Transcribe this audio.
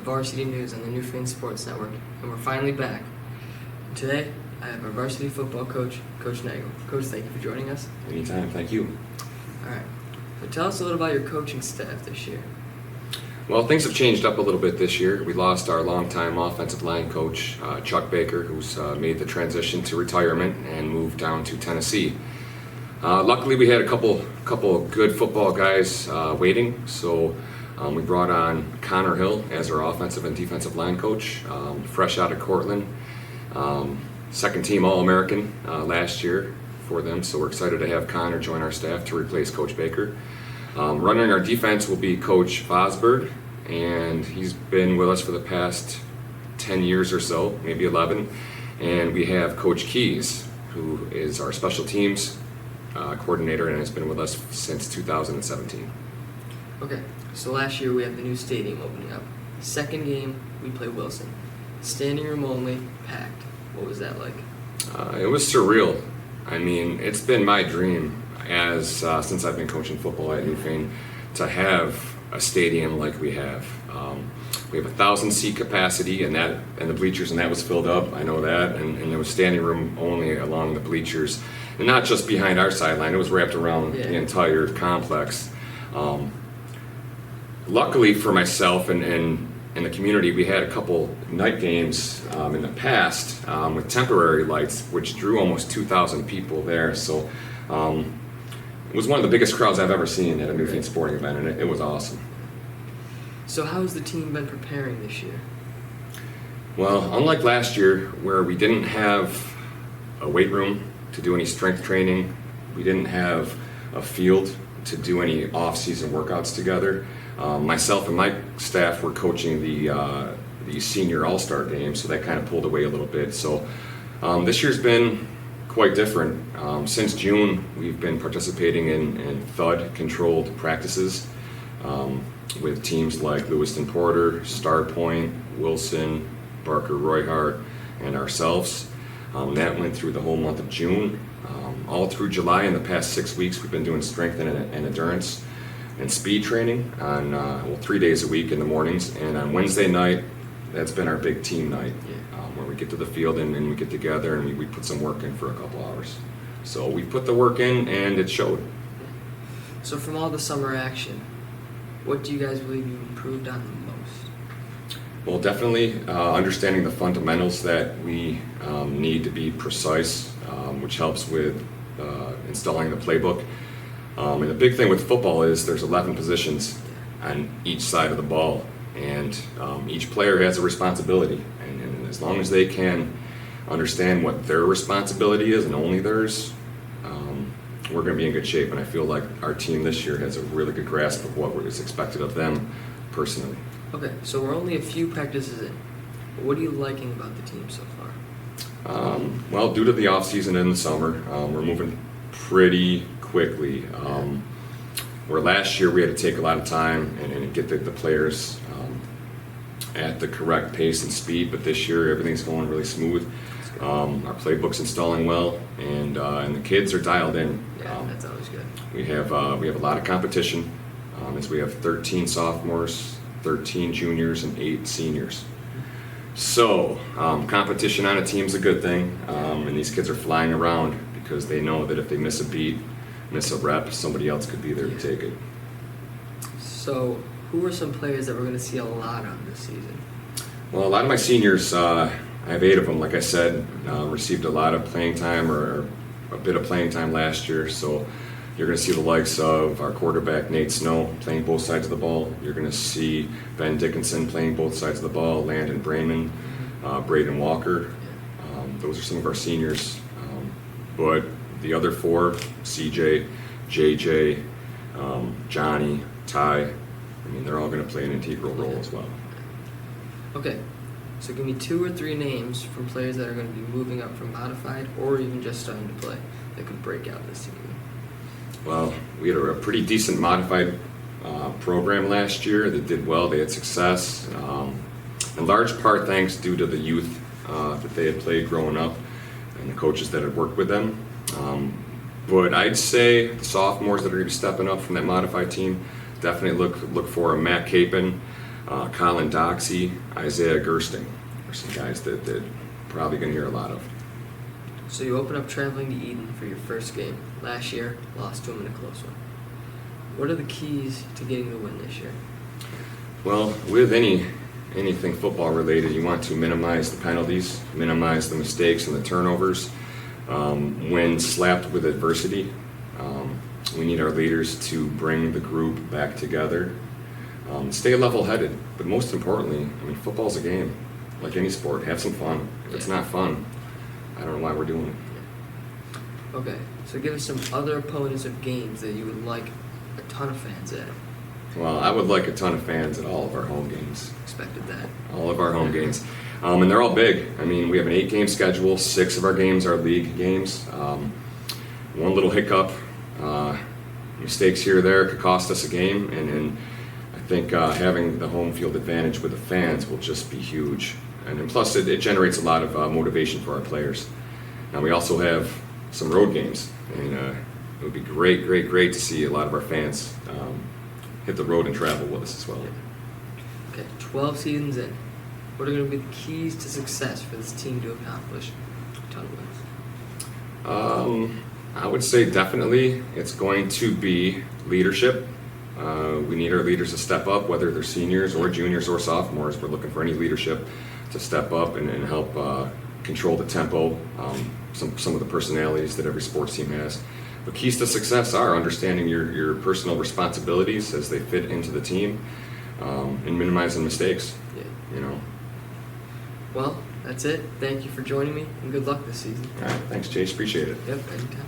Varsity News on the Newfane Sports Network, and we're finally back. Today, I have our varsity football coach, Coach Nagel. Coach, thank you for joining us. Anytime, thank you. All right, so tell us a little about your coaching staff this year. Well, things have changed up a little bit this year. We lost our longtime offensive line coach, Chuck Baker, who's made the transition to retirement and moved down to Tennessee. Luckily, we had a couple of good football guys waiting, so we brought on Connor Hill as our offensive and defensive line coach, fresh out of Cortland. Second team All-American last year for them, so we're excited to have Connor join our staff to replace Coach Baker. Running our defense will be Coach Vosberg, and he's been with us for the past 10 years or so, maybe 11. And we have Coach Keys, who is our special teams coordinator and has been with us since 2017. Okay, so last year we had the new stadium opening up. Second game, we play Wilson. Standing room only, packed. What was that like? It was surreal. I mean, it's been my dream since I've been coaching football at Newfane to have a stadium like we have. We have 1,000 seat capacity, and the bleachers, and that was filled up. I know that, and there was standing room only along the bleachers, and not just behind our sideline. It was wrapped around the entire complex. Luckily for myself and the community, we had a couple night games in the past with temporary lights, which drew almost 2,000 people there. So it was one of the biggest crowds I've ever seen at a Newfane sporting event, and it was awesome. So how has the team been preparing this year? Well, unlike last year, where we didn't have a weight room to do any strength training, we didn't have a field to do any off-season workouts together. Myself and my staff were coaching the senior all-star game, so that kind of pulled away a little bit. So this year's been quite different. Since June, we've been participating in thud-controlled practices with teams like Lewiston Porter, Star Point, Wilson, Barker Royhart, and ourselves. That went through the whole month of June. All through July, in the past 6 weeks, we've been doing strength and endurance and speed training on 3 days a week in the mornings, and on Wednesday night, that's been our big team night, where we get to the field and we get together and we put some work in for a couple hours. So we put the work in, and it showed. So from all the summer action, what do you guys believe you improved on the most? Well, definitely understanding the fundamentals that we need to be precise, which helps with installing the playbook. And the big thing with football is there's 11 positions on each side of the ball, and each player has a responsibility. And as long as they can understand what their responsibility is and only theirs, we're going to be in good shape. And I feel like our team this year has a really good grasp of what is expected of them personally. Okay, so we're only a few practices in. What are you liking about the team so far? Well, due to the off season in the summer, we're moving pretty quickly. Where last year we had to take a lot of time and get the players at the correct pace and speed, but this year everything's going really smooth. Our playbook's installing well, and the kids are dialed in. Yeah, that's always good. We have a lot of competition, as we have 13 sophomores, 13 juniors, and 8 seniors. So competition on a team's a good thing, and these kids are flying around because they know that if they miss a beat, miss a rep, somebody else could be there to take it. So who are some players that we're going to see a lot of this season? Well, a lot of my seniors, I have 8 of them, like I said, received a lot of playing time or a bit of playing time last year. So you're going to see the likes of our quarterback, Nate Snow, playing both sides of the ball. You're going to see Ben Dickinson playing both sides of the ball, Landon Brayman, Braden Walker. Those are some of our seniors. But the other 4, CJ, JJ, Johnny, Ty, I mean, they're all going to play an integral role as well. Okay, so give me 2 or 3 names from players that are going to be moving up from modified or even just starting to play that could break out this season. Well, we had a pretty decent modified program last year that did well. They had success, in large part thanks due to the youth that they had played growing up and the coaches that had worked with them. But I'd say the sophomores that are going to be stepping up from that modified team, definitely look for a Matt Capon, Colin Doxey, Isaiah Gersting are some guys that probably going to hear a lot of. So you open up traveling to Eden for your first game. Last year, lost to them in a close one. What are the keys to getting the win this year? Well, with anything football related, you want to minimize the penalties, minimize the mistakes and the turnovers. When slapped with adversity, we need our leaders to bring the group back together. Stay level-headed, but most importantly, I mean, football's a game, like any sport. Have some fun. If it's not fun, I don't know why we're doing it. Okay, so give us some other opponents of games that you would like a ton of fans at. Well, I would like a ton of fans at all of our home games. Expected that. All of our home games. And they're all big. I mean, we have an 8-game schedule. 6 of our games are league games. One little hiccup, mistakes here or there could cost us a game. And I think having the home field advantage with the fans will just be huge. And then plus, it generates a lot of motivation for our players. Now, we also have some road games. And it would be great to see a lot of our fans hit the road and travel with us as well. Okay, 12 seasons in. What are going to be the keys to success for this team to accomplish a ton of wins? I would say definitely it's going to be leadership. We need our leaders to step up, whether they're seniors or juniors or sophomores. We're looking for any leadership to step up and help control the tempo, some of the personalities that every sports team has. But keys to success are understanding your personal responsibilities as they fit into the team, and minimizing mistakes. Yeah. You know. Well, that's it. Thank you for joining me, and good luck this season. All right. Thanks, Chase. Appreciate it. Yep, anytime.